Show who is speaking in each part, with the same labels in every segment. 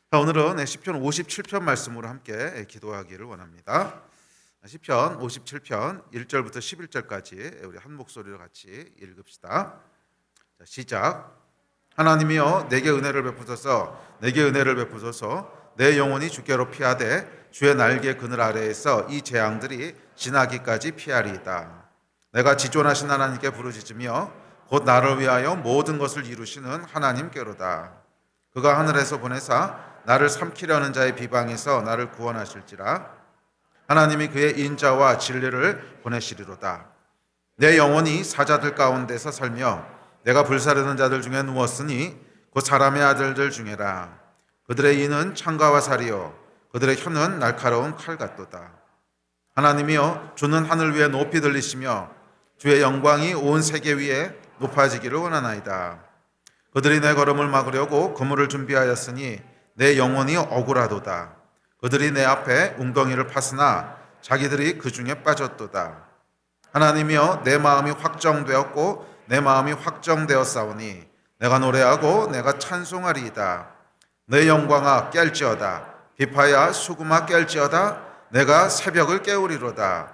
Speaker 1: 자, 오늘은 시편 57편 말씀으로 함께 기도하기를 원합니다. 시편 57편 1절부터 11절까지 우리 한 목소리로 같이 읽읍시다. 자, 시작. 하나님이여 내게 은혜를 베푸소서, 내게 은혜를 베푸소서. 내 영혼이 주께로 피하되 주의 날개 그늘 아래에서 이 재앙들이 지나기까지 피하리이다. 내가 지존하신 하나님께 부르짖으며 곧 나를 위하여 모든 것을 이루시는 하나님께로다. 그가 하늘에서 보내사 나를 삼키려는 자의 비방에서 나를 구원하실지라. 하나님이 그의 인자와 진리를 보내시리로다. 내 영혼이 사자들 가운데서 살며 내가 불사르는 자들 중에 누웠으니 곧 사람의 아들들 중에라. 그들의 이는 창과와 살이요 그들의 혀는 날카로운 칼 같도다. 하나님이여 주는 하늘 위에 높이 들리시며 주의 영광이 온 세계 위에 높아지기를 원하나이다. 그들이 내 걸음을 막으려고 그물을 준비하였으니 내 영혼이 억울하도다. 그들이 내 앞에 웅덩이를 파으나 자기들이 그 중에 빠졌도다. 하나님이여 내 마음이 확정되었고 내 마음이 확정되었사오니 내가 노래하고 내가 찬송하리이다. 내 영광아 깰지어다. 비파야 수금아 깰지어다. 내가 새벽을 깨우리로다.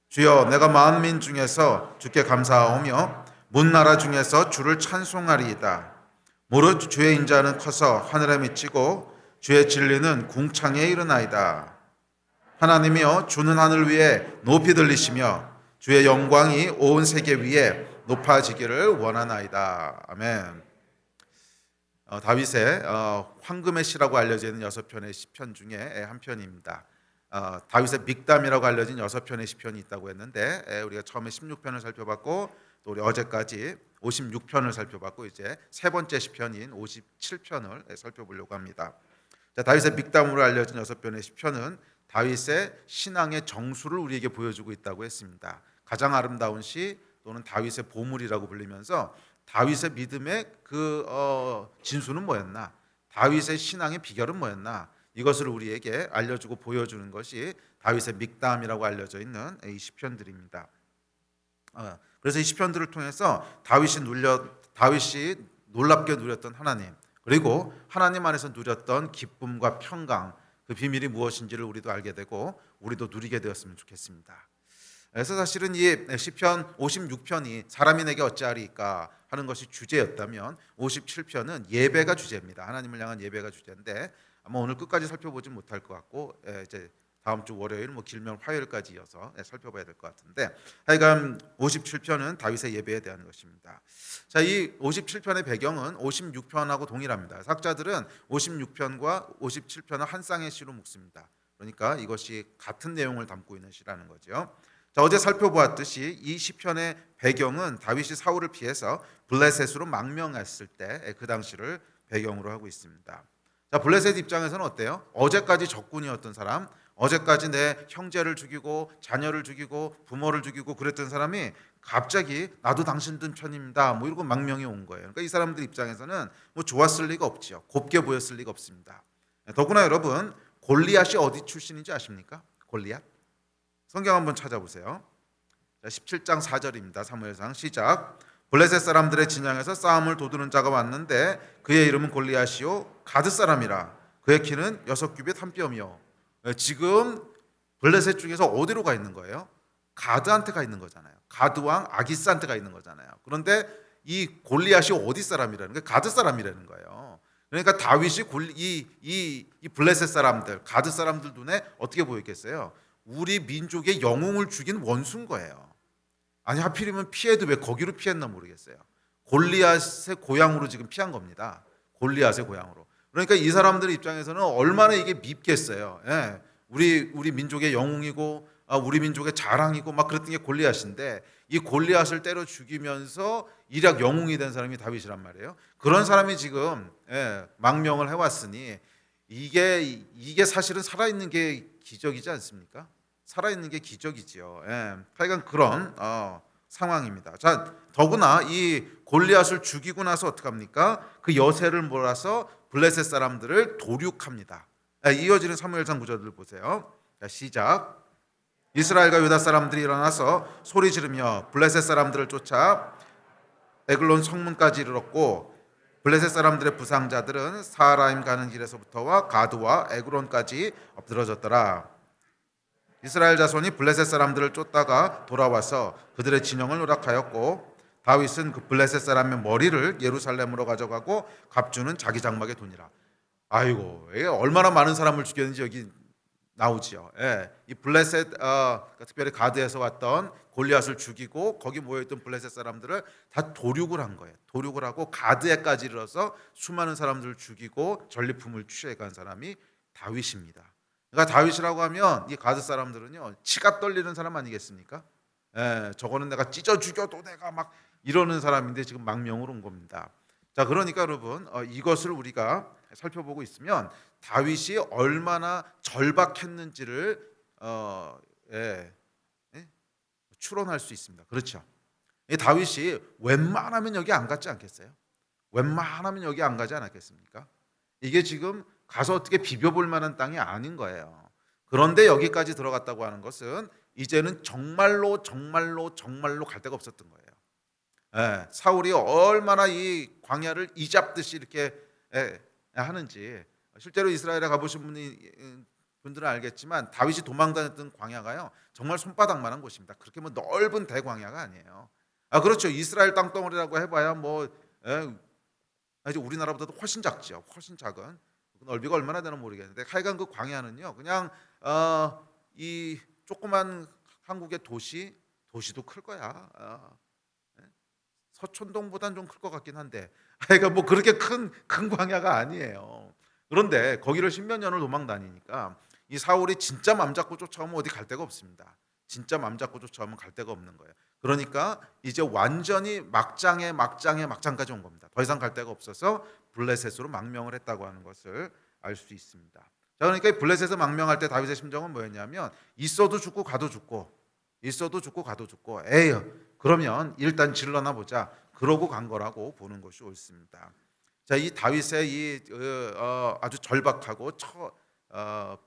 Speaker 1: 주여 내가 만민 중에서 주께 감사하오며 문나라 중에서 주를 찬송하리이다. 무릇 주의 인자는 커서 하늘에 미치고 주의 진리는 궁창에 이르나이다. 하나님이여 주는 하늘 위에 높이 들리시며 주의 영광이 온 세계 위에 높아지기를 원하나이다. 아멘. 다윗의 황금의 시라고 알려지는 6편의 시편 중에 한 편입니다. 다윗의 믹담이라고 알려진 6편의 시편이 있다고 했는데 우리가 처음에 16편을 살펴봤고 또 우리 어제까지 56편을 살펴봤고 이제 세 번째 시편인 57편을 살펴보려고 합니다. 자, 다윗의 믹담으로 알려진 6편의 시편은 다윗의 신앙의 정수를 우리에게 보여주고 있다고 했습니다. 가장 아름다운 시 또는 다윗의 보물이라고 불리면서 다윗의 믿음의 그 진수는 뭐였나? 다윗의 신앙의 비결은 뭐였나? 이것을 우리에게 알려주고 보여주는 것이 다윗의 믹담이라고 알려져 있는 이 시편들입니다. 그래서 이 시편들을 통해서 다윗이 놀랍게 누렸던 하나님, 그리고 하나님 안에서 누렸던 기쁨과 평강, 그 비밀이 무엇인지를 우리도 알게 되고 우리도 누리게 되었으면 좋겠습니다. 그래서 사실은 이 시편 56편이 사람이 내게 어찌하리까 하는 것이 주제였다면 57편은 예배가 주제입니다. 하나님을 향한 예배가 주제인데 아마 오늘 끝까지 살펴보지 못할 것 같고 이제 다음 주 월요일 길면 화요일까지 이어서 살펴봐야 될 것 같은데 하여간 57편은 다윗의 예배에 대한 것입니다. 자, 이 57편의 배경은 56편하고 동일합니다. 학자들은 56편과 57편을 한 쌍의 시로 묶습니다. 그러니까 이것이 같은 내용을 담고 있는 시라는 거죠. 자, 어제 살펴보았듯이 이 시편의 배경은 다윗이 사울을 피해서 블레셋으로 망명했을 때 그 당시를 배경으로 하고 있습니다. 자, 블레셋 입장에서는 어때요? 어제까지 적군이었던 사람, 어제까지 내 형제를 죽이고 자녀를 죽이고 부모를 죽이고 그랬던 사람이 갑자기 나도 당신들 편입니다 이러고 망명이 온 거예요. 그러니까 이 사람들 입장에서는 좋았을 리가 없죠. 곱게 보였을 리가 없습니다. 더구나 여러분, 골리앗이 어디 출신인지 아십니까? 골리앗? 성경 한번 찾아보세요. 17장 4절입니다. 사무엘상 시작. 블레셋 사람들의 진영에서 싸움을 도두는 자가 왔는데 그의 이름은 골리앗이요 가드 사람이라. 그의 키는 6규빗 1뼘이요. 지금 블레셋 중에서 어디로 가 있는 거예요? 가드한테 가 있는 거잖아요. 가드 왕 아기스한테 가 있는 거잖아요. 그런데 이 골리앗이 어디 사람이라는 거예요? 가드 사람이라는 거예요. 그러니까 다윗이 이 블레셋 사람들, 가드 사람들 눈에 어떻게 보였겠어요? 우리 민족의 영웅을 죽인 원수인 거예요. 아니 하필이면 피해도 왜 거기로 피했나 모르겠어요. 골리앗의 고향으로 지금 피한 겁니다. 골리앗의 고향으로. 그러니까 이 사람들 입장에서는 얼마나 이게 밉겠어요. 예. 우리 민족의 영웅이고 우리 민족의 자랑이고 막 그랬던 게 골리앗인데 이 골리앗을 때려 죽이면서 일약 영웅이 된 사람이 다윗이란 말이에요. 그런 사람이 지금 망명을 해왔으니 이게 사실은 살아있는 게 기적이지 않습니까? 살아있는 게 기적이지요. 하여간 그런 상황입니다. 자, 더구나 이 골리앗을 죽이고 나서 어떡합니까? 그 여세를 몰아서 블레셋 사람들을 도륙합니다. 이어지는 사무엘상 구절들 보세요. 자, 시작. 이스라엘과 유다 사람들이 일어나서 소리 지르며 블레셋 사람들을 쫓아 에글론 성문까지 이르렀고 블레셋 사람들의 부상자들은 사하라임 가는 길에서부터와 가드와 에그론까지 엎드러졌더라. 이스라엘 자손이 블레셋 사람들을 쫓다가 돌아와서 그들의 진영을 노략하였고 다윗은 그 블레셋 사람의 머리를 예루살렘으로 가져가고 갑주는 자기 장막에 두니라. 아이고, 이게 얼마나 많은 사람을 죽였는지 여기 나오지요. 예, 이 블레셋 특별히 가드에서 왔던 골리앗을 죽이고 거기 모여있던 블레셋 사람들을 다 도륙을 한 거예요. 도륙을 하고 가드에까지 이르러서 수많은 사람들을 죽이고 전리품을 취해간 사람이 다윗입니다. 그러니까 다윗이라고 하면 이 가드 사람들은요 치가 떨리는 사람 아니겠습니까? 예, 저거는 내가 찢어 죽여도 내가 막 이러는 사람인데 지금 망명으로 온 겁니다. 자, 그러니까 여러분 이것을 우리가 살펴보고 있으면 다윗이 얼마나 절박했는지를 예, 예, 추론할 수 있습니다. 그렇죠? 이 다윗이 웬만하면 여기 안 갔지 않겠어요? 웬만하면 여기 안 가지 않았겠습니까? 이게 지금 가서 어떻게 비벼볼 만한 땅이 아닌 거예요. 그런데 여기까지 들어갔다고 하는 것은 이제는 정말로 정말로 정말로 갈 데가 없었던 거예요. 예, 사울이 얼마나 이 광야를 이잡듯이 이렇게 하는지 실제로 이스라엘에 가보신 분들은 알겠지만 다윗이 도망 다녔던 광야가요 정말 손바닥만한 곳입니다. 그렇게 뭐 넓은 대광야가 아니에요. 아, 그렇죠. 이스라엘 땅덩어리라고 해봐야 뭐 이제 우리나라보다도 훨씬 작죠. 훨씬 작은 넓이가 얼마나 되나 모르겠는데 하여간 그 광야는요 그냥 이 조그만 한국의 도시도 클 거야. 서촌동보다는 좀 클 것 같긴 한데 그러니까 뭐 그렇게 큰 광야가 아니에요. 그런데 거기를 십몇 년을 도망 다니니까 이 사울이 진짜 맘 잡고 쫓아오면 어디 갈 데가 없습니다. 진짜 맘 잡고 쫓아오면 갈 데가 없는 거예요. 그러니까 이제 완전히 막장까지 온 겁니다. 더 이상 갈 데가 없어서 블레셋으로 망명을 했다고 하는 것을 알 수 있습니다. 자, 그러니까 이 블레셋에서 망명할 때 다윗의 심정은 뭐였냐면 있어도 죽고 가도 죽고 에이 그러면 일단 질러나 보자. 그러고 간 거라고 보는 것이 옳습니다. 자, 이 다윗의 이 아주 절박하고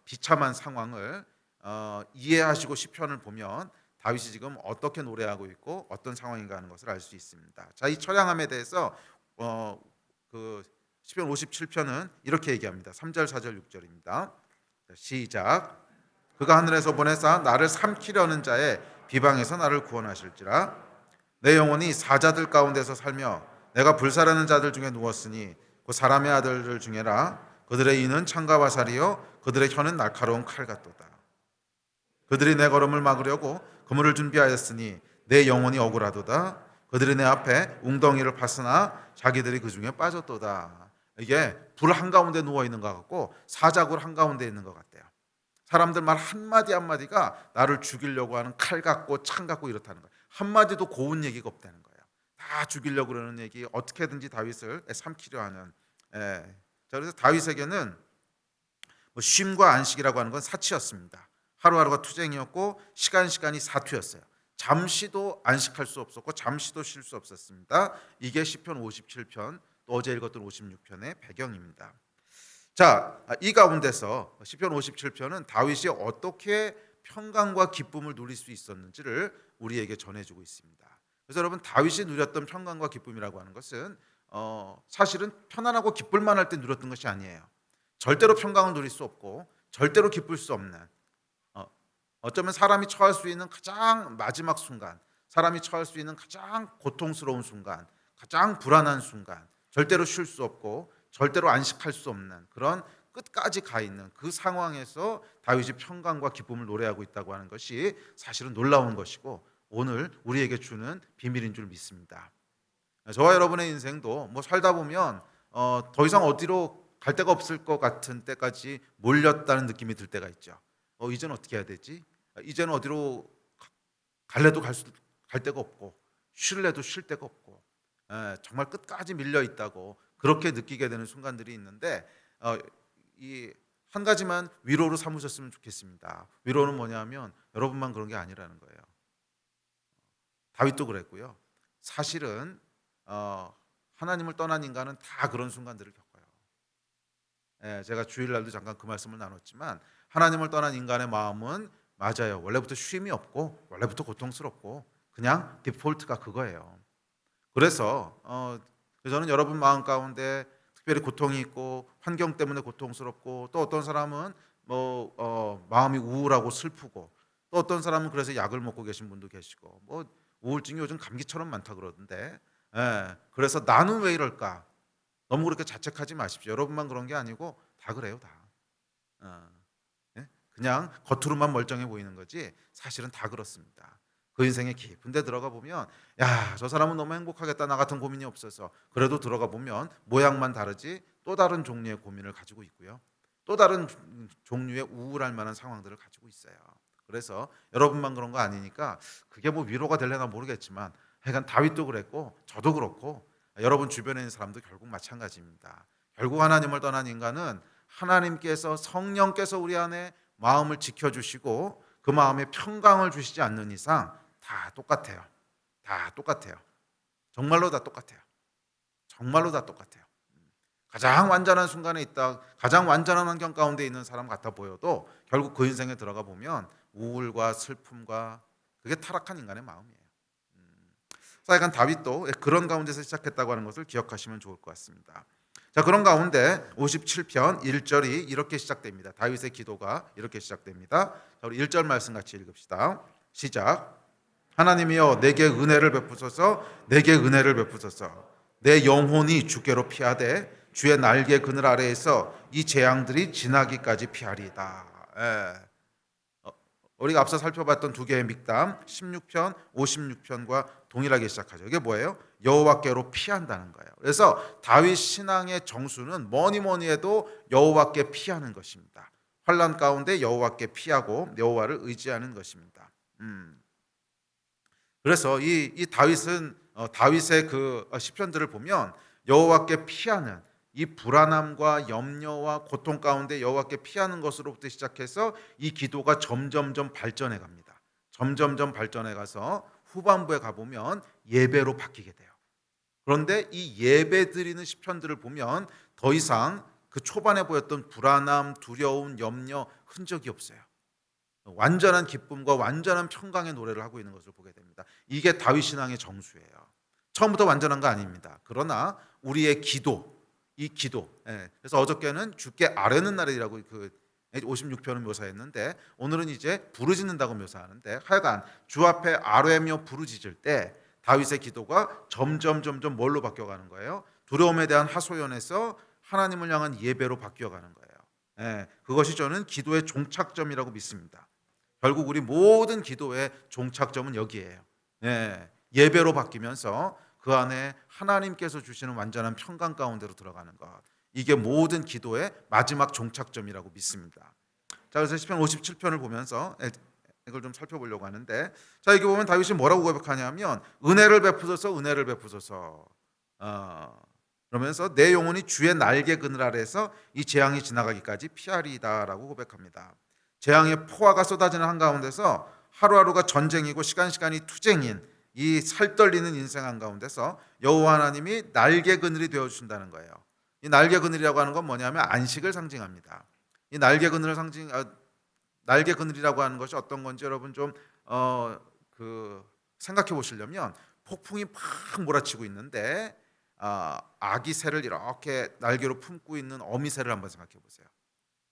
Speaker 1: 비참한 상황을 이해하시고 시편을 보면 다윗이 지금 어떻게 노래하고 있고 어떤 상황인가 하는 것을 알 수 있습니다. 자, 이 처량함에 대해서 그 시편 57편은 이렇게 얘기합니다. 3절, 4절, 6절입니다. 시작. 그가 하늘에서 보내사 나를 삼키려는 자의 비방에서 나를 구원하실지라. 내 영혼이 사자들 가운데서 살며 내가 불사르는 자들 중에 누웠으니 그 사람의 아들들 중에라. 그들의 이는 창과 화살이요 그들의 혀는 날카로운 칼 같도다. 그들이 내 걸음을 막으려고 그물을 준비하였으니 내 영혼이 억울하도다. 그들이 내 앞에 웅덩이를 팠으나 자기들이 그 중에 빠졌도다. 이게 불 한가운데 누워 있는 것 같고 사자굴 한가운데 있는 것 같대요. 사람들 말 한마디 한마디가 나를 죽이려고 하는 칼 같고 창 같고 이렇다는 거예요. 한마디도 고운 얘기가 없다는 거예요. 다 죽이려고 그러는 얘기, 어떻게든지 다윗을 삼키려 하는. 자, 그래서 다윗에게는 뭐 쉼과 안식이라고 하는 건 사치였습니다. 하루하루가 투쟁이었고 시간이 사투였어요. 잠시도 안식할 수 없었고 잠시도 쉴 수 없었습니다. 이게 시편 57편 또 어제 읽었던 56편의 배경입니다. 자, 이 가운데서 시편 57편은 다윗이 어떻게 평강과 기쁨을 누릴 수 있었는지를 우리에게 전해주고 있습니다. 그래서 여러분 다윗이 누렸던 평강과 기쁨이라고 하는 것은 사실은 편안하고 기쁠만 할 때 누렸던 것이 아니에요. 절대로 평강을 누릴 수 없고 절대로 기쁠 수 없는 어쩌면 사람이 처할 수 있는 가장 마지막 순간, 사람이 처할 수 있는 가장 고통스러운 순간, 가장 불안한 순간, 절대로 쉴 수 없고 절대로 안식할 수 없는 그런 끝까지 가 있는 그 상황에서 다윗이 평강과 기쁨을 노래하고 있다고 하는 것이 사실은 놀라운 것이고 오늘 우리에게 주는 비밀인 줄 믿습니다. 저와 여러분의 인생도 뭐 살다 보면 더 이상 어디로 갈 데가 없을 것 같은 때까지 몰렸다는 느낌이 들 때가 있죠. 이제는 어떻게 해야 되지? 이제는 어디로 갈래도 갈 데가 없고 쉴래도 쉴 데가 없고 정말 끝까지 밀려 있다고 그렇게 느끼게 되는 순간들이 있는데 이 한 가지만 위로로 삼으셨으면 좋겠습니다. 위로는 뭐냐면 여러분만 그런 게 아니라는 거예요. 다윗도 그랬고요. 사실은 하나님을 떠난 인간은 다 그런 순간들을 겪어요. 제가 주일날도 잠깐 그 말씀을 나눴지만 하나님을 떠난 인간의 마음은 맞아요. 원래부터 쉼이 없고 원래부터 고통스럽고 그냥 디폴트가 그거예요. 그래서 그래서 저는 여러분 마음 가운데 특별히 고통이 있고 환경 때문에 고통스럽고, 또 어떤 사람은 마음이 우울하고 슬프고, 또 어떤 사람은 그래서 약을 먹고 계신 분도 계시고, 우울증이 요즘 감기처럼 많다 그러던데, 그래서 나는 왜 이럴까? 너무 그렇게 자책하지 마십시오. 여러분만 그런 게 아니고 다 그래요, 다. 어, 예? 그냥 겉으로만 멀쩡해 보이는 거지 사실은 다 그렇습니다. 그 인생의 깊은 데 들어가 보면, 야, 저 사람은 너무 행복하겠다, 나 같은 고민이 없어서. 그래도 들어가 보면 모양만 다르지 또 다른 종류의 고민을 가지고 있고요, 또 다른 종류의 우울할 만한 상황들을 가지고 있어요. 그래서 여러분만 그런 거 아니니까 그게 위로가 되려나 모르겠지만, 하여간 다윗도 그랬고 저도 그렇고 여러분 주변에 있는 사람도 결국 마찬가지입니다. 결국 하나님을 떠난 인간은 하나님께서, 성령께서 우리 안에 마음을 지켜주시고 그 마음에 평강을 주시지 않는 이상 다 똑같아요. 다 똑같아요. 정말로 다 똑같아요. 정말로 다 똑같아요. 가장 완전한 순간에 있다, 가장 완전한 환경 가운데 있는 사람 같아 보여도 결국 그 인생에 들어가 보면 우울과 슬픔과, 그게 타락한 인간의 마음이에요. 약간 다윗도 그런 가운데서 시작했다고 하는 것을 기억하시면 좋을 것 같습니다. 자, 그런 가운데 57편 1절이 이렇게 시작됩니다. 다윗의 기도가 이렇게 시작됩니다. 자, 우리 1절 말씀 같이 읽읍시다. 시작. 하나님이여 내게 은혜를 베푸소서, 내게 은혜를 베푸소서. 내 영혼이 주께로 피하되 주의 날개 그늘 아래에서 이 재앙들이 지나기까지 피하리이다. 우리가 앞서 살펴봤던 두 개의 믹담 16편, 56편과 동일하게 시작하죠. 이게 뭐예요? 여호와께로 피한다는 거예요. 그래서 다윗 신앙의 정수는 뭐니 뭐니 해도 여호와께 피하는 것입니다. 환난 가운데 여호와께 피하고 여호와를 의지하는 것입니다. 그래서 이 다윗은 다윗의 그 시편들을 보면 여호와께 피하는 이 불안함과 염려와 고통 가운데 여호와께 피하는 것으로부터 시작해서 이 기도가 점점점 발전해 갑니다. 점점점 발전해 가서 후반부에 가보면 예배로 바뀌게 돼요. 그런데 이 예배 드리는 시편들을 보면 더 이상 그 초반에 보였던 불안함, 두려움, 염려 흔적이 없어요. 완전한 기쁨과 완전한 평강의 노래를 하고 있는 것을 보게 됩니다. 이게 다윗 신앙의 정수예요. 처음부터 완전한 거 아닙니다. 그러나 우리의 기도, 이 기도. 그래서 어저께는 주께 아뢰는 날이라고 그 56편을 묘사했는데, 오늘은 이제 부르짖는다고 묘사하는데, 하여간 주 앞에 아뢰며 부르짖을 때 다윗의 기도가 점점 뭘로 바뀌어가는 거예요? 두려움에 대한 하소연에서 하나님을 향한 예배로 바뀌어가는 거예요. 그것이 저는 기도의 종착점이라고 믿습니다. 결국 우리 모든 기도의 종착점은 여기에요. 예배로 바뀌면서 그 안에 하나님께서 주시는 완전한 평강 가운데로 들어가는 것, 이게 모든 기도의 마지막 종착점이라고 믿습니다. 자, 그래서 시편 57편을 보면서 이걸 좀 살펴보려고 하는데, 자, 여기 보면 다윗이 뭐라고 고백하냐면 은혜를 베푸소서, 은혜를 베푸소서. 그러면서 내 영혼이 주의 날개 그늘 아래에서 이 재앙이 지나가기까지 피하리이다라고 고백합니다. 재앙의 포화가 쏟아지는 한가운데서 하루하루가 전쟁이고 시간이 투쟁인 이 살떨리는 인생 한가운데서 여호와 하나님이 날개 그늘이 되어 주신다는 거예요. 이 날개 그늘이라고 하는 건 뭐냐면 안식을 상징합니다. 이 날개 그늘이라고 하는 것이 어떤 건지 여러분 좀 생각해 보시려면, 폭풍이 막 몰아치고 있는데 아기 새를 이렇게 날개로 품고 있는 어미 새를 한번 생각해 보세요.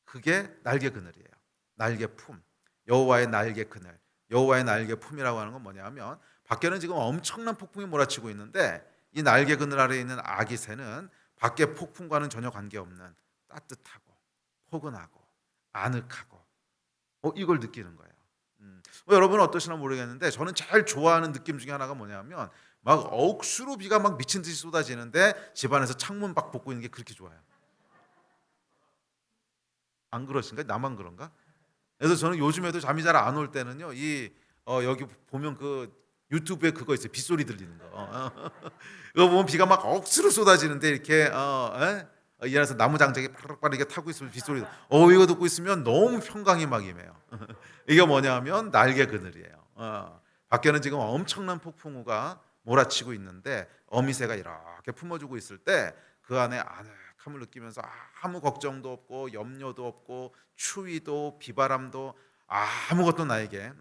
Speaker 1: 그게 날개 그늘이에요. 날개 품. 여호와의 날개 그늘. 여호와의 날개 품이라고 하는 건 뭐냐면, 밖에는 지금 엄청난 폭풍이 몰아치고 있는데 이 날개 그늘 아래에 있는 아기 새는 밖의 폭풍과는 전혀 관계없는 따뜻하고 포근하고 아늑하고 이걸 느끼는 거예요. 여러분은 어떠시나 모르겠는데 저는 제일 좋아하는 느낌 중에 하나가 뭐냐면, 막 억수로 비가 막 미친 듯이 쏟아지는데 집안에서 창문 밖 보고 있는 게 그렇게 좋아요. 안 그러신가? 나만 그런가? 그래서 저는 요즘에도 잠이 잘 안 올 때는요, 여기 보면 그 유튜브에 그거 있어요. 빗소리 들리는 거. 이거 보면 비가 막 억수로 쏟아지는데 이렇게 이 안에서 나무 장작이 빠르르 이게 타고 있으면 빗소리. 이거 듣고 있으면 너무 평강이 막 임해요. 이게 뭐냐면 날개 그늘이에요. 밖에는 지금 엄청난 폭풍우가 몰아치고 있는데 어미새가 이렇게 품어주고 있을 때 그 안에 아늑함을 느끼면서 아무 걱정도 없고 염려도 없고 추위도 비바람도 아무것도 나에게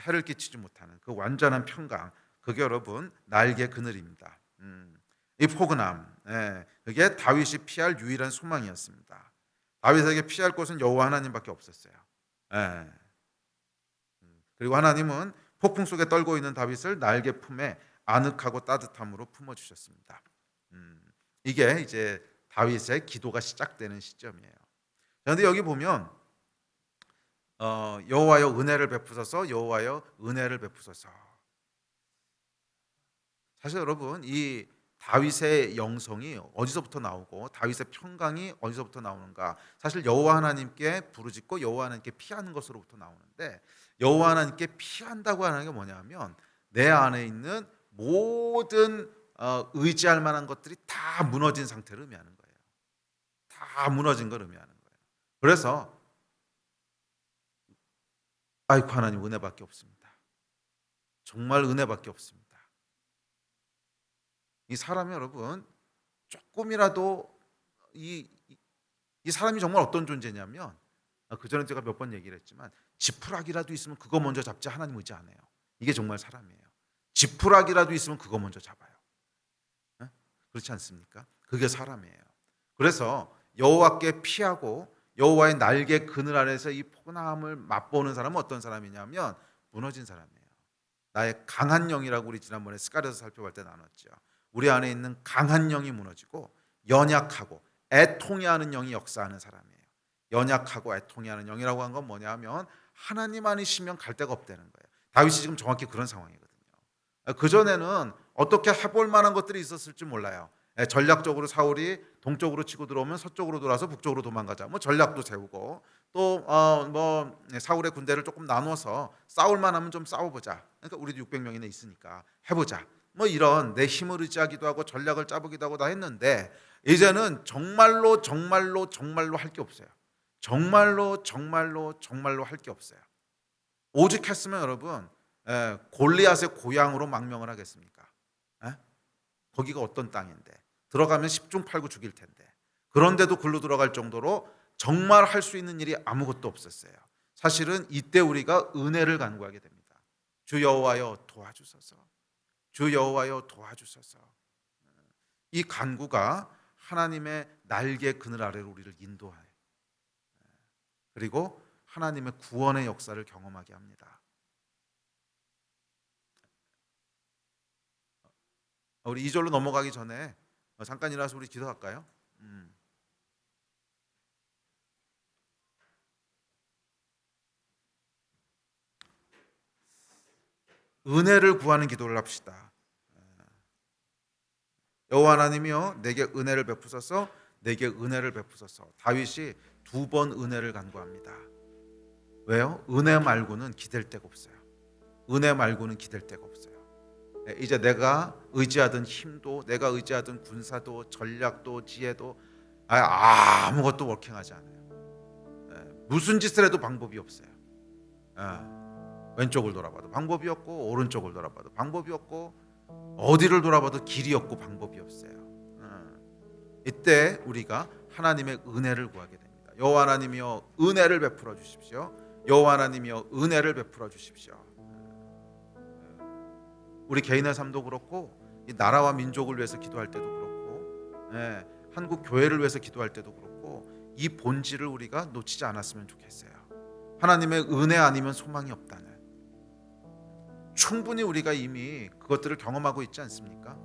Speaker 1: 해를 끼치지 못하는 그 완전한 평강, 그게 여러분 날개 그늘입니다. 이 포근함, 그게 다윗이 피할 유일한 소망이었습니다. 다윗에게 피할 곳은 여호와 하나님밖에 없었어요. 예. 그리고 하나님은 폭풍 속에 떨고 있는 다윗을 날개 품에 아늑하고 따뜻함으로 품어주셨습니다. 이게 이제 다윗의 기도가 시작되는 시점이에요. 그런데 여기 보면 여호와여 은혜를 베푸소서, 여호와여 은혜를 베푸소서. 사실 여러분, 이 다윗의 영성이 어디서부터 나오고 다윗의 평강이 어디서부터 나오는가? 사실 여호와 하나님께 부르짖고 여호와 하나님께 피하는 것으로부터 나오는데, 여호와 하나님께 피한다고 하는 게 뭐냐면 내 안에 있는 모든 의지할 만한 것들이 다 무너진 상태를 의미하는 거예요. 다 무너진 걸 의미하는 거예요. 그래서 아이고 하나님 은혜밖에 없습니다. 정말 은혜밖에 없습니다. 이 사람이 여러분 조금이라도 이 사람이 정말 어떤 존재냐면, 그전에 제가 몇 번 얘기를 했지만 지푸라기라도 있으면 그거 먼저 잡지 하나님 의지 안 해요. 이게 정말 사람이에요. 지푸라기라도 있으면 그거 먼저 잡아요. 그렇지 않습니까? 그게 사람이에요. 그래서 여호와께 피하고 여호와의 날개 그늘 아래서 이 포근함을 맛보는 사람은 어떤 사람이냐면 무너진 사람이에요. 나의 강한 영이라고 우리 지난번에 스가랴서 살펴볼 때 나눴죠. 우리 안에 있는 강한 영이 무너지고 연약하고 애통해하는 영이 역사하는 사람이에요. 연약하고 애통해하는 영이라고 한 건 뭐냐면 하나님 아니시면 갈 데가 없다는 거예요. 다윗이 지금 정확히 그런 상황이거든요. 그전에는 어떻게 해볼 만한 것들이 있었을지 몰라요. 전략적으로 사울이 동쪽으로 치고 들어오면 서쪽으로 돌아서 북쪽으로 도망가자. 뭐 전략도 세우고 또 사울의 군대를 조금 나눠서 싸울만 하면 좀 싸워보자. 그러니까 우리도 600명이나 있으니까 해보자. 뭐 이런 내 힘을 의지하기도 하고 전략을 짜보기도 하고 다 했는데, 이제는 정말로 할 게 없어요. 정말로 할 게 없어요. 오직 했으면 여러분 골리앗의 고향으로 망명을 하겠습니까? 거기가 어떤 땅인데 들어가면 10중 8구 죽일 텐데, 그런데도 글로 들어갈 정도로 정말 할 수 있는 일이 아무것도 없었어요. 사실은 이때 우리가 은혜를 간구하게 됩니다. 주 여호와여 도와주소서, 주 여호와여 도와주소서. 이 간구가 하나님의 날개 그늘 아래로 우리를 인도해요. 그리고 하나님의 구원의 역사를 경험하게 합니다. 우리 2절로 넘어가기 전에 잠깐 일어나서 우리 기도할까요? 은혜를 구하는 기도를 합시다. 여호와 하나님이여 내게 은혜를 베푸소서, 내게 은혜를 베푸소서. 다윗이 2번 은혜를 간구합니다. 왜요? 은혜 말고는 기댈 데가 없어요. 은혜 말고는 기댈 데가 없어요. 이제 내가 의지하던 힘도, 내가 의지하던 군사도, 전략도, 지혜도 아무것도 워킹하지 않아요. 무슨 짓을 해도 방법이 없어요. 왼쪽을 돌아봐도 방법이 없고, 오른쪽을 돌아봐도 방법이 없고, 어디를 돌아봐도 길이 없고 방법이 없어요. 이때 우리가 하나님의 은혜를 구하게 됩니다. 여호와 하나님이여 은혜를 베풀어 주십시오. 여호와 하나님이여 은혜를 베풀어 주십시오. 우리 개인의 삶도 그렇고, 이 나라와 민족을 위해서 기도할 때도 그렇고, 한국 교회를 위해서 기도할 때도 그렇고, 이 본질을 우리가 놓치지 않았으면 좋겠어요. 하나님의 은혜 아니면 소망이 없다는, 충분히 우리가 이미 그것들을 경험하고 있지 않습니까?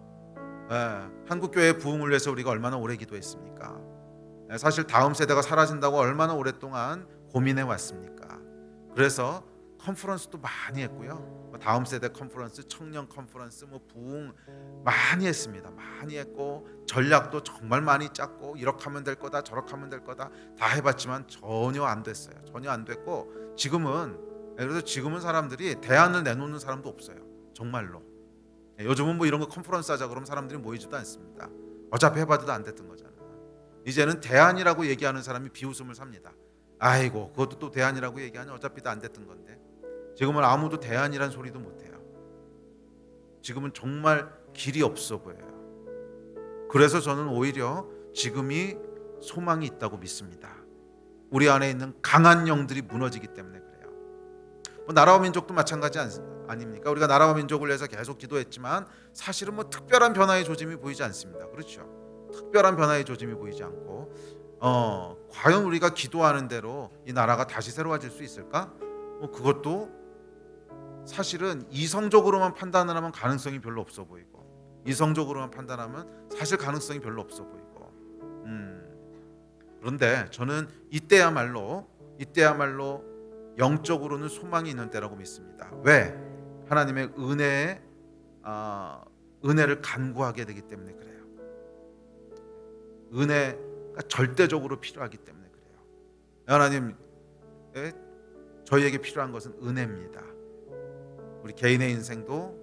Speaker 1: 한국 교회의 부흥을 위해서 우리가 얼마나 오래 기도했습니까? 사실 다음 세대가 사라진다고 얼마나 오랫동안 고민해 왔습니까? 그래서 컨퍼런스도 많이 했고요. 다음 세대 컨퍼런스, 청년 컨퍼런스, 부흥 많이 했습니다. 많이 했고, 전략도 정말 많이 짰고, 이렇게 하면 될 거다, 저렇게 하면 될 거다 다 해봤지만 전혀 안 됐어요. 전혀 안 됐고, 그래서 지금은 사람들이 대안을 내놓는 사람도 없어요. 정말로. 요즘은 이런 거 컨퍼런스 하자 그러면 사람들이 모이지도 않습니다. 어차피 해봐도 안 됐던 거잖아요. 이제는 대안이라고 얘기하는 사람이 비웃음을 삽니다. 아이고 그것도 또 대안이라고 얘기하냐, 어차피 다 안 됐던 건데. 지금은 아무도 대안이란 소리도 못해요. 지금은 정말 길이 없어 보여요. 그래서 저는 오히려 지금이 소망이 있다고 믿습니다. 우리 안에 있는 강한 영들이 무너지기 때문에 그래요. 나라와 민족도 마찬가지 아닙니까? 우리가 나라와 민족을 위해서 계속 기도했지만 사실은 뭐 특별한 변화의 조짐이 보이지 않습니다. 그렇죠? 특별한 변화의 조짐이 보이지 않고 과연 우리가 기도하는 대로 이 나라가 다시 새로워질 수 있을까? 그것도 사실은 이성적으로만 판단을 하면 가능성이 별로 없어 보이고, 이성적으로만 판단하면 사실 가능성이 별로 없어 보이고, 그런데 저는 이때야말로 영적으로는 소망이 있는 때라고 믿습니다. 왜? 하나님의 은혜를 간구하게 되기 때문에 그래요. 은혜가 절대적으로 필요하기 때문에 그래요. 하나님, 저희에게 필요한 것은 은혜입니다. 우리 개인의 인생도,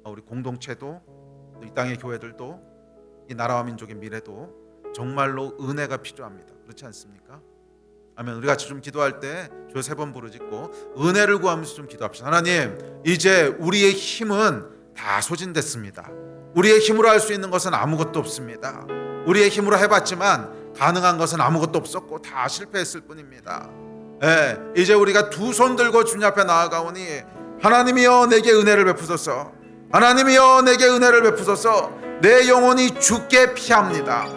Speaker 1: 우리 공동체도, 이 땅의 교회들도, 이 나라와 민족의 미래도 정말로 은혜가 필요합니다. 그렇지 않습니까? 아멘. 우리 같이 좀 기도할 때 주여 3번 부르짖고 은혜를 구하면서 좀 기도합시다. 하나님, 이제 우리의 힘은 다 소진됐습니다. 우리의 힘으로 할 수 있는 것은 아무것도 없습니다. 우리의 힘으로 해봤지만 가능한 것은 아무것도 없었고 다 실패했을 뿐입니다. 이제 우리가 두 손 들고 주님 앞에 나아가오니 하나님이여 내게 은혜를 베푸소서. 하나님이여 내게 은혜를 베푸소서. 내 영혼이 주께 피합니다.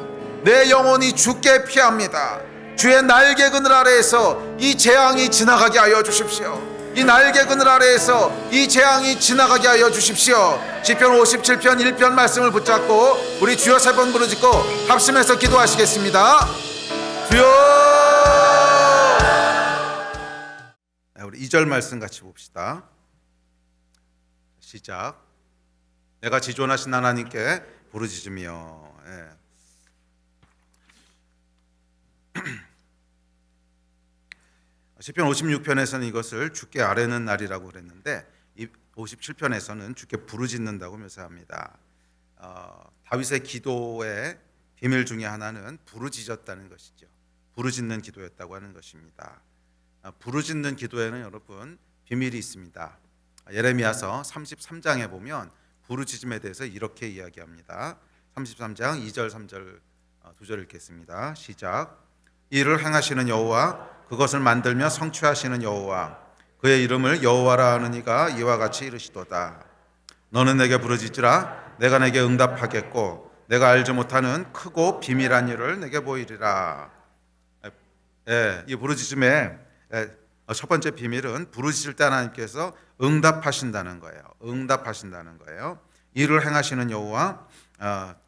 Speaker 1: 내 영혼이 주께 피합니다. 주의 날개 그늘 아래에서 이 재앙이 지나가게 하여 주십시오. 이 날개 그늘 아래에서 이 재앙이 지나가게 하여 주십시오. 시편 57편 1편 말씀을 붙잡고 우리 주여 3번 부르짖고 합심해서 기도하시겠습니다. 주여. 우리 2절 말씀 같이 봅시다. 시작. 내가 지존하신 하나님께 부르짖으며. 시편 56편에서는 이것을 주께 아뢰는 날이라고 그랬는데 57편에서는 주께 부르짖는다고 묘사합니다. 다윗의 기도의 비밀 중에 하나는 부르짖었다는 것이죠. 부르짖는 기도였다고 하는 것입니다. 부르짖는 기도에는 여러분 비밀이 있습니다. 예레미야서 33장에 보면 부르짖음에 대해서 이렇게 이야기합니다. 33장 2절 3절 두 절 읽겠습니다. 시작. 이를 행하시는 여호와, 그것을 만들며 성취하시는 여호와, 그의 이름을 여호와라 하는 이가 이와 같이 이르시도다. 너는 내게 부르짖으라. 내가 내게 응답하겠고 내가 알지 못하는 크고 비밀한 일을 내게 보이리라. 이 부르짖음의 첫 번째 비밀은 부르짖을 때 하나님께서 응답하신다는 거예요. 응답하신다는 거예요. 일을 행하시는 여호와,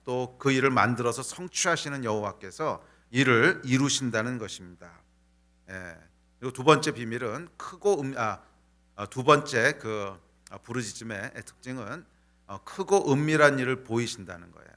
Speaker 1: 또 그 일을 만들어서 성취하시는 여호와께서 일을 이루신다는 것입니다. 그리고 두 번째 비밀은 두 번째 그 부르짖음의 특징은 크고 은밀한 일을 보이신다는 거예요.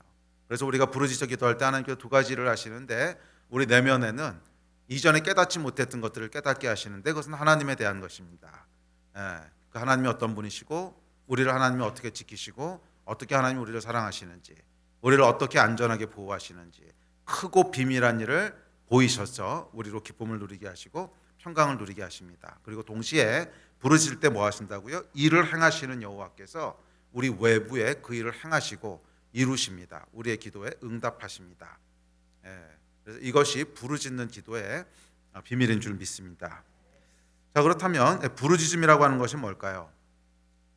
Speaker 1: 그래서 우리가 부르짖어 기도할 때 하나님께서 두 가지 일을 하시는데 우리 내면에는 이전에 깨닫지 못했던 것들을 깨닫게 하시는데 그것은 하나님에 대한 것입니다. 그 하나님이 어떤 분이시고 우리를 하나님이 어떻게 지키시고 어떻게 하나님이 우리를 사랑하시는지, 우리를 어떻게 안전하게 보호하시는지 크고 비밀한 일을 보이셔서 우리로 기쁨을 누리게 하시고 평강을 누리게 하십니다. 그리고 동시에 부르실 때 뭐 하신다고요? 일을 행하시는 여호와께서 우리 외부에 그 일을 행하시고 이루십니다. 우리의 기도에 응답하십니다. 그래서 이것이 부르짖는 기도의 비밀인 줄 믿습니다. 자, 그렇다면 부르짖음이라고 하는 것이 뭘까요?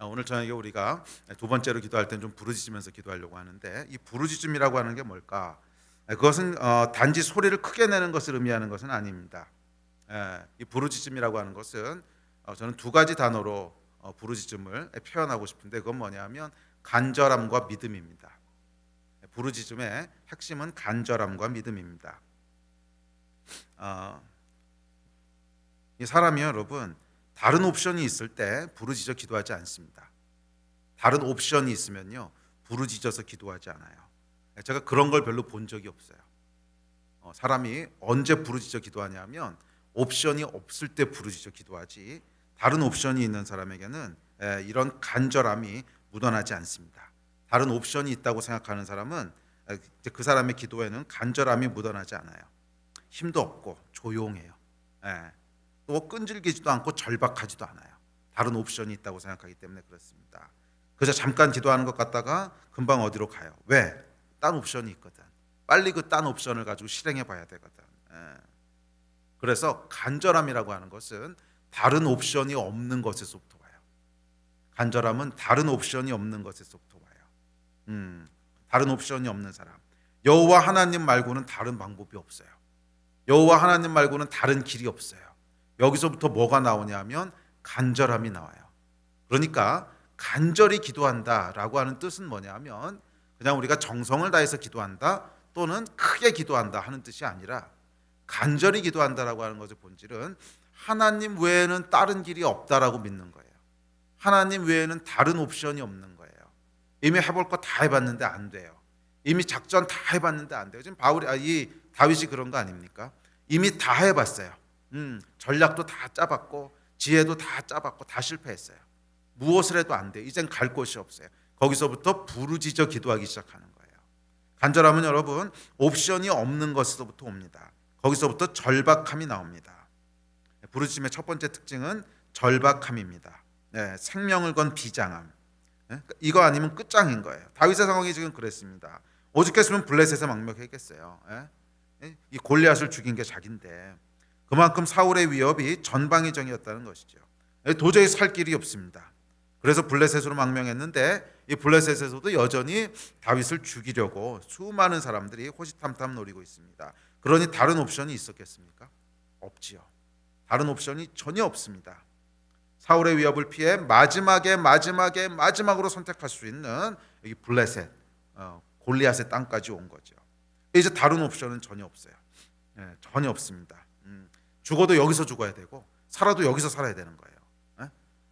Speaker 1: 오늘 저녁에 우리가 두 번째로 기도할 때는 좀 부르짖으면서 기도하려고 하는데 이 부르짖음이라고 하는 게 뭘까? 그것은 단지 소리를 크게 내는 것을 의미하는 것은 아닙니다. 이 부르짖음이라고 하는 것은 저는 두 가지 단어로 부르짖음을 표현하고 싶은데 그건 뭐냐면 간절함과 믿음입니다. 부르짖음의 핵심은 간절함과 믿음입니다. 이 사람이 여러분 다른 옵션이 있을 때 부르짖어 기도하지 않습니다. 다른 옵션이 있으면요 부르짖어서 기도하지 않아요. 제가 그런 걸 별로 본 적이 없어요. 사람이 언제 부르짖어 기도하냐면 옵션이 없을 때 부르짖어 기도하지 다른 옵션이 있는 사람에게는 이런 간절함이 묻어나지 않습니다. 다른 옵션이 있다고 생각하는 사람은 그 사람의 기도에는 간절함이 묻어나지 않아요. 힘도 없고 조용해요. 또 끈질기지도 않고 절박하지도 않아요. 다른 옵션이 있다고 생각하기 때문에 그렇습니다. 그저 잠깐 기도하는 것 같다가 금방 어디로 가요. 왜? 딴 옵션이 있거든. 빨리 그 딴 옵션을 가지고 실행해 봐야 되거든. 그래서 간절함이라고 하는 것은 다른 옵션이 없는 것에서부터 와요. 간절함은 다른 옵션이 없는 것에서부터 와요. 다른 옵션이 없는 사람. 여호와 하나님 말고는 다른 방법이 없어요. 여호와 하나님 말고는 다른 길이 없어요. 여기서부터 뭐가 나오냐면 간절함이 나와요. 그러니까 간절히 기도한다라고 하는 뜻은 뭐냐면 그냥 우리가 정성을 다해서 기도한다 또는 크게 기도한다 하는 뜻이 아니라 간절히 기도한다라고 하는 것의 본질은 하나님 외에는 다른 길이 없다라고 믿는 거예요. 하나님 외에는 다른 옵션이 없는 거예요. 이미 해볼 거 다 해봤는데 안 돼요. 이미 작전 다 해봤는데 안 돼요. 지금 이 다윗이 그런 거 아닙니까? 이미 다 해봤어요. 전략도 다 짜봤고 지혜도 다 짜봤고 다 실패했어요. 무엇을 해도 안 돼요. 이젠 갈 곳이 없어요. 거기서부터 부르짖어 기도하기 시작하는 거예요. 간절함은 여러분 옵션이 없는 것에서부터 옵니다. 거기서부터 절박함이 나옵니다. 부르짖음의 첫 번째 특징은 절박함입니다. 네, 생명을 건 비장함. 네? 이거 아니면 끝장인 거예요. 다윗의 상황이 지금 그랬습니다. 오죽했으면 블레셋에 망명했겠어요. 네? 이 골리앗을 죽인 게 자기인데 그만큼 사울의 위협이 전방위적이었다는 것이죠. 도저히 살 길이 없습니다. 그래서 블레셋으로 망명했는데 이 블레셋에서도 여전히 다윗을 죽이려고 수많은 사람들이 호시탐탐 노리고 있습니다. 그러니 다른 옵션이 있었겠습니까? 없지요. 다른 옵션이 전혀 없습니다. 사울의 위협을 피해 마지막으로 선택할 수 있는 이 블레셋, 골리앗의 땅까지 온 거죠. 이제 다른 옵션은 전혀 없어요. 전혀 없습니다. 죽어도 여기서 죽어야 되고 살아도 여기서 살아야 되는 거예요.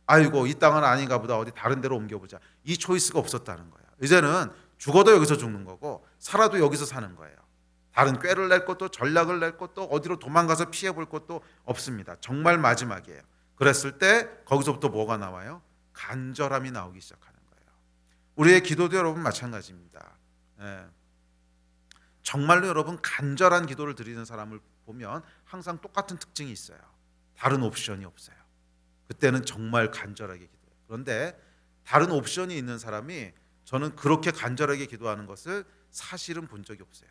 Speaker 1: 아이고 이 땅은 아닌가 보다 어디 다른 데로 옮겨보자. 이 초이스가 없었다는 거예요. 이제는 죽어도 여기서 죽는 거고 살아도 여기서 사는 거예요. 다른 꾀를 낼 것도 전략을 낼 것도 어디로 도망가서 피해볼 것도 없습니다. 정말 마지막이에요. 그랬을 때 거기서부터 뭐가 나와요? 간절함이 나오기 시작하는 거예요. 우리의 기도도 여러분 마찬가지입니다. 정말로 여러분 간절한 기도를 드리는 사람을 보면 항상 똑같은 특징이 있어요. 다른 옵션이 없어요. 그때는 정말 간절하게 기도해요. 그런데 다른 옵션이 있는 사람이 저는 그렇게 간절하게 기도하는 것을 사실은 본 적이 없어요.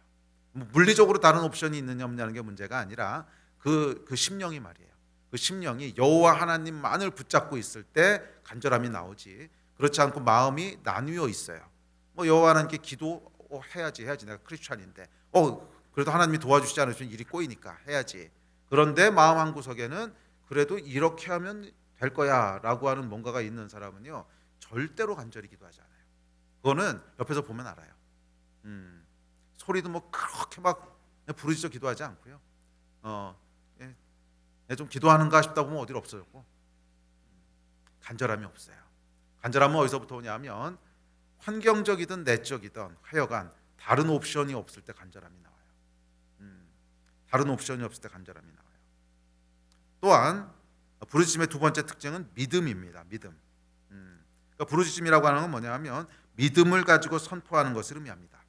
Speaker 1: 물리적으로 다른 옵션이 있느냐 없느냐는 게 문제가 아니라 그 심령이 말이에요. 그 심령이 여호와 하나님만을 붙잡고 있을 때 간절함이 나오지 그렇지 않고 마음이 나뉘어 있어요. 여호와 하나님께 기도해야지 내가 크리스찬인데 그래도 하나님이 도와주시지 않으시면 일이 꼬이니까 해야지. 그런데 마음 한구석에는 그래도 이렇게 하면 될 거야 라고 하는 뭔가가 있는 사람은요 절대로 간절히 기도하지 않아요. 그거는 옆에서 보면 알아요. 소리도 그렇게 막 부르짖어 기도하지 않고요. 좀 기도하는가 싶다 보면 어디로 없어졌고 간절함이 없어요. 간절함은 어디서부터 오냐면 환경적이든 내적이든 하여간 다른 옵션이 없을 때 간절함이 나와요. 다른 옵션이 없을 때 간절함이 나와요. 또한 부르짖음의 두 번째 특징은 믿음입니다. 믿음. 그러니까 부르짖음이라고 하는 건 뭐냐면 믿음을 가지고 선포하는 것을 의미합니다.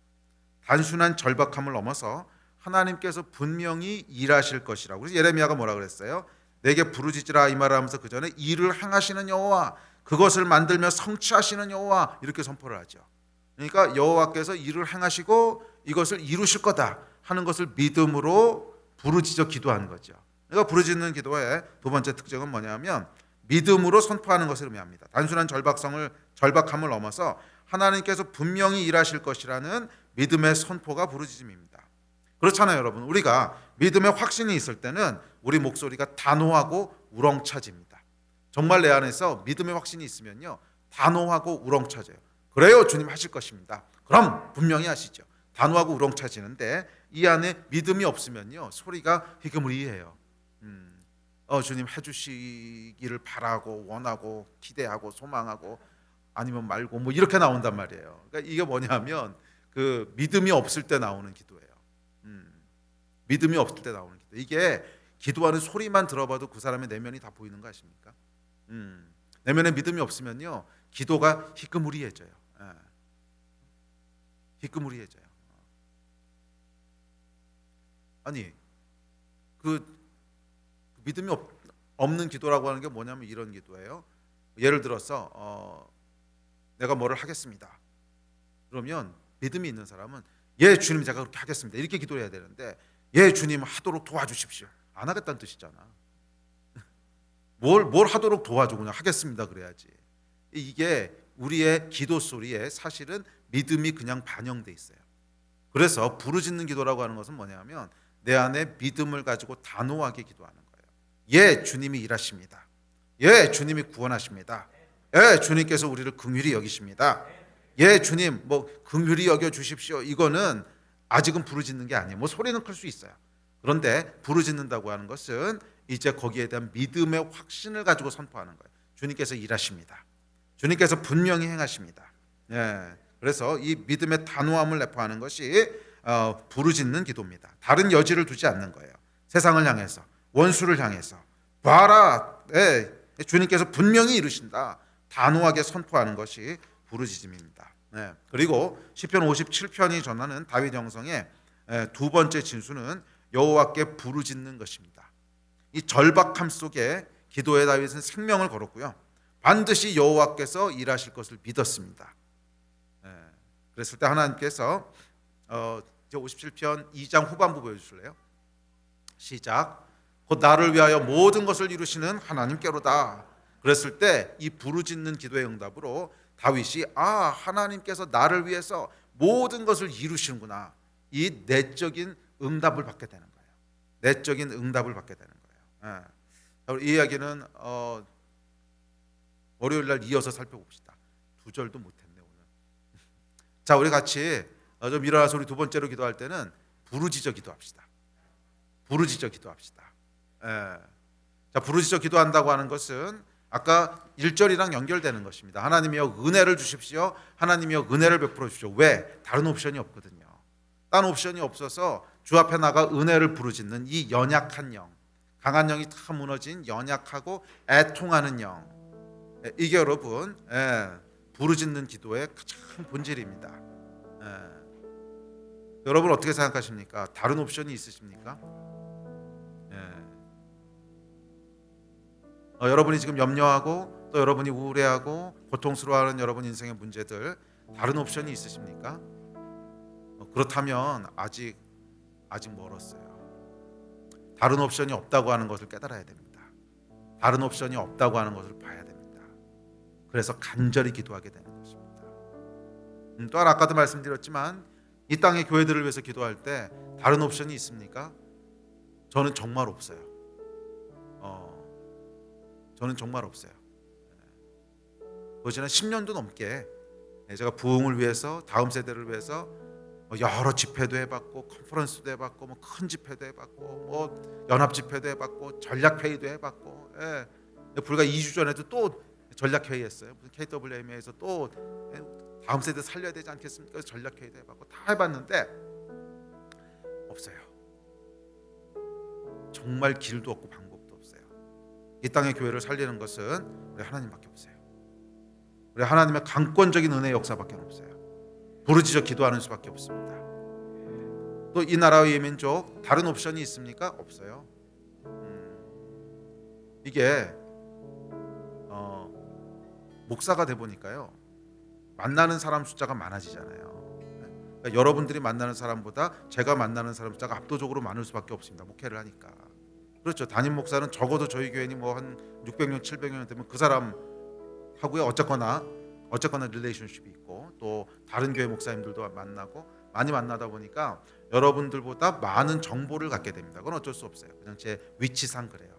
Speaker 1: 단순한 절박함을 넘어서 하나님께서 분명히 일하실 것이라고. 그래서 예레미야가 뭐라 그랬어요? 내게 부르짖으라 이 말을 하면서 그 전에 일을 행하시는 여호와, 그것을 만들며 성취하시는 여호와 이렇게 선포를 하죠. 그러니까 여호와께서 일을 행하시고 이것을 이루실 거다 하는 것을 믿음으로 부르짖어 기도하는 거죠. 그러니까 부르짖는 기도의 두 번째 특징은 뭐냐면 믿음으로 선포하는 것을 의미합니다. 단순한 절박함을 넘어서 하나님께서 분명히 일하실 것이라는 믿음의 선포가 부르짖음입니다. 그렇잖아요, 여러분. 우리가 믿음의 확신이 있을 때는 우리 목소리가 단호하고 우렁차집니다. 정말 내 안에서 믿음의 확신이 있으면요, 단호하고 우렁차져요. 그래요, 주님 하실 것입니다. 그럼 분명히 하시죠. 단호하고 우렁차지는데 이 안에 믿음이 없으면요, 소리가 희끄무리해요. 주님 해주시기를 바라고 원하고 기대하고 소망하고 아니면 말고 이렇게 나온단 말이에요. 그러니까 이게 뭐냐면 그 믿음이 없을 때 나오는 기도예요. 믿음이 없을 때 나오는 기도. 이게 기도하는 소리만 들어봐도 그 사람의 내면이 다 보이는 거 아십니까? 내면에 믿음이 없으면요 기도가 희끄무리해져요. 희끄무리해져요. 아니 그 믿음이 없는 기도라고 하는 게 뭐냐면 이런 기도예요. 예를 들어서 내가 뭐를 하겠습니다. 그러면 믿음이 있는 사람은 예 주님 제가 그렇게 하겠습니다 이렇게 기도해야 되는데 예 주님 하도록 도와주십시오 안 하겠다는 뜻이잖아. 뭘 하도록 도와줘 그냥 하겠습니다 그래야지. 이게 우리의 기도 소리에 사실은 믿음이 그냥 반영돼 있어요. 그래서 부르짖는 기도라고 하는 것은 뭐냐면 내 안에 믿음을 가지고 단호하게 기도하는 거예요. 예, 주님이 일하십니다. 예, 주님이 구원하십니다. 예, 주님께서 우리를 긍휼히 여기십니다. 예, 주님 뭐 긍휼히 여겨 주십시오. 이거는 아직은 부르짖는 게 아니에요. 뭐 소리는 클 수 있어요. 그런데 부르짖는다고 하는 것은 이제 거기에 대한 믿음의 확신을 가지고 선포하는 거예요. 주님께서 일하십니다. 주님께서 분명히 행하십니다. 예, 그래서 이 믿음의 단호함을 내포하는 것이 부르짖는 기도입니다. 다른 여지를 두지 않는 거예요. 세상을 향해서, 원수를 향해서 봐라, 예, 주님께서 분명히 이루신다. 단호하게 선포하는 것이 부르짖음입니다. 네. 그리고 시편 57편이 전하는 다윗 영성의 두 번째 진수는 여호와께 부르짖는 것입니다. 이 절박함 속에 기도의 다윗은 생명을 걸었고요. 반드시 여호와께서 일하실 것을 믿었습니다. 그랬을 때 하나님께서 57편 2장 후반부 보여주실래요? 시작. 곧 나를 위하여 모든 것을 이루시는 하나님께로다. 그랬을 때 이 부르짖는 기도의 응답으로 다윗이 하나님께서 나를 위해서 모든 것을 이루시는구나. 이 내적인 응답을 받게 되는 거예요. 내적인 응답을 받게 되는 거예요. 이 이야기는 월요일 날 이어서 살펴봅시다. 두 절도 못했네 오늘. 자, 우리 같이 좀 일어나서 우리 두 번째로 기도할 때는 부르짖어 기도합시다. 부르짖어 기도합시다. 자, 부르짖어 기도한다고 하는 것은 아까 1절이랑 연결되는 것입니다. 하나님이여 은혜를 주십시오. 하나님이여 은혜를 베풀어 주십시오. 왜? 다른 옵션이 없거든요. 다른 옵션이 없어서 주 앞에 나가 은혜를 부르짖는 이 연약한 영, 강한 영이 다 무너진 연약하고 애통하는 영, 이게 여러분 부르짖는 기도의 가장 본질입니다. 여러분 어떻게 생각하십니까? 다른 옵션이 있으십니까? 여러분이 지금 염려하고 또 여러분이 우울해하고 고통스러워하는 여러분 인생의 문제들 다른 옵션이 있으십니까? 그렇다면 아직 멀었어요. 다른 옵션이 없다고 하는 것을 깨달아야 됩니다. 다른 옵션이 없다고 하는 것을 봐야 됩니다. 그래서 간절히 기도하게 되는 것입니다. 또한 아까도 말씀드렸지만 이 땅의 교회들을 위해서 기도할 때 다른 옵션이 있습니까? 저는 정말 없어요. 저는 정말 없어요. 지난 10년도 넘게 제가 부흥을 위해서 다음 세대를 위해서 여러 집회도 해봤고 컨퍼런스도 해봤고 뭐 큰 집회도 해봤고 뭐 연합 집회도 해봤고 전략 회의도 해봤고 불과 2주 전에도 또 전략 회의했어요. KWMA에서 또 다음 세대 살려야 되지 않겠습니까? 그래서 전략 회의도 해봤고 다 해봤는데 없어요. 정말 길도 없고 방법도 없어요. 이 땅의 교회를 살리는 것은 우리 하나님밖에 없어요. 우리 하나님의 강권적인 은혜 역사밖에 없어요. 부르짖어 기도하는 수밖에 없습니다. 또 이 나라의 민족 다른 옵션이 있습니까? 없어요. 이게 목사가 돼 보니까요 만나는 사람 숫자가 많아지잖아요. 그러니까 여러분들이 만나는 사람보다 제가 만나는 사람 숫자가 압도적으로 많을 수밖에 없습니다. 목회를 하니까. 그렇죠. 담임 목사는 적어도 저희 교회니 뭐 한 600명 700명 되면 그 사람 하고요. 어쨌거나 릴레이션십이 있고 또 다른 교회 목사님들도 만나고 많이 만나다 보니까 여러분들보다 많은 정보를 갖게 됩니다. 그건 어쩔 수 없어요. 그냥 제 위치상 그래요.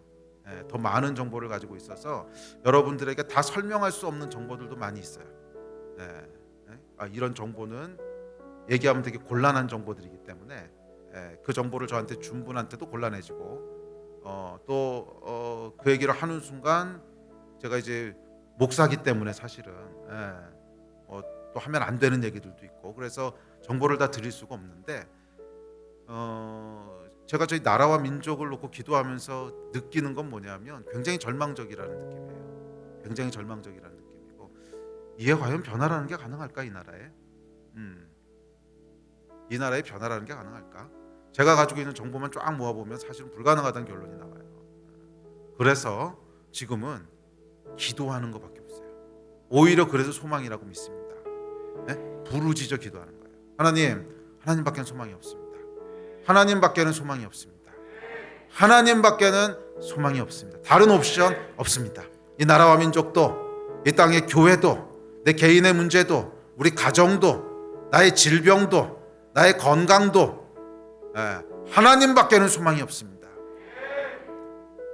Speaker 1: 더 많은 정보를 가지고 있어서 여러분들에게 다 설명할 수 없는 정보들도 많이 있어요. 이런 정보는 얘기하면 되게 곤란한 정보들이기 때문에 그 정보를 저한테 준 분한테도 곤란해지고 또 그 얘기를 하는 순간 제가 이제 목사기 때문에 사실은 또 하면 안 되는 얘기들도 있고 그래서 정보를 다 드릴 수가 없는데 제가 저희 나라와 민족을 놓고 기도하면서 느끼는 건 뭐냐면 굉장히 절망적이라는 느낌이에요. 굉장히 절망적이라는 느낌이고 이게 과연 변화라는 게 가능할까 이 나라에? 이 나라에 변화라는 게 가능할까? 제가 가지고 있는 정보만 쫙 모아보면 사실은 불가능하다는 결론이 나와요. 그래서 지금은 기도하는 것밖에 없어요. 오히려 그래서 소망이라고 믿습니다. 부르짖어 기도하는 거예요. 하나님밖에는 소망이 없습니다. 하나님밖에는 소망이 없습니다. 하나님밖에는 소망이 없습니다. 다른 옵션 없습니다. 이 나라와 민족도 이 땅의 교회도, 내 개인의 문제도, 우리 가정도, 나의 질병도, 나의 건강도 하나님밖에는 소망이 없습니다.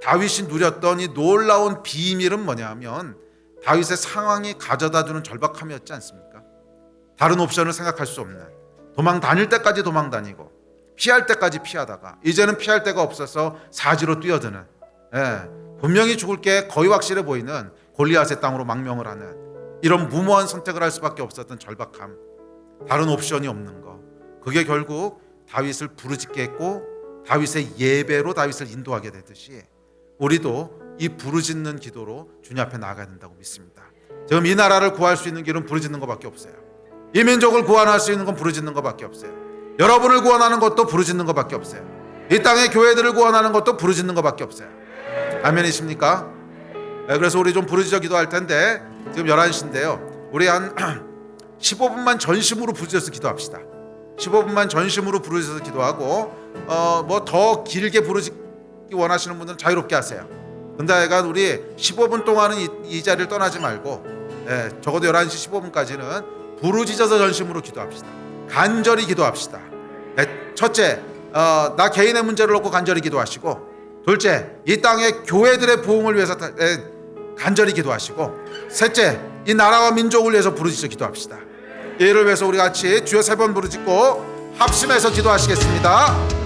Speaker 1: 다윗이 누렸던 이 놀라운 비밀은 뭐냐 하면 다윗의 상황이 가져다주는 절박함이었지 않습니까? 다른 옵션을 생각할 수 없는, 도망 다닐 때까지 도망 다니고 피할 때까지 피하다가 이제는 피할 데가 없어서 사지로 뛰어드는, 분명히 죽을 게 거의 확실해 보이는 골리앗의 땅으로 망명을 하는 이런 무모한 선택을 할 수밖에 없었던 절박함, 다른 옵션이 없는 거, 그게 결국 다윗을 부르짖게 했고 다윗의 예배로 다윗을 인도하게 되듯이 우리도 이 부르짖는 기도로 주님 앞에 나아가야 된다고 믿습니다. 지금 이 나라를 구할 수 있는 길은 부르짖는 것밖에 없어요. 이 민족을 구원할 수 있는 건 부르짖는 것밖에 없어요. 여러분을 구원하는 것도 부르짖는 것밖에 없어요. 이 땅의 교회들을 구원하는 것도 부르짖는 것밖에 없어요. 아멘이십니까? 그래서 우리 좀 부르짖어 기도할 텐데 지금 11시인데요 우리 한 15분만 전심으로 부르짖어서 기도합시다. 15분만 전심으로 부르짖어서 기도하고 뭐 더 길게 부르짖기 원하시는 분들은 자유롭게 하세요. 근데 약간 우리 15분 동안은 이 자리를 떠나지 말고 적어도 11시 15분까지는 부르짖어서 전심으로 기도합시다. 간절히 기도합시다. 첫째, 나 개인의 문제를 놓고 간절히 기도하시고, 둘째, 이 땅의 교회들의 부흥을 위해서 간절히 기도하시고, 셋째, 이 나라와 민족을 위해서 부르짖어 기도합시다. 이를 위해서 우리 같이 주여 3번 부르짖고 합심해서 기도하시겠습니다.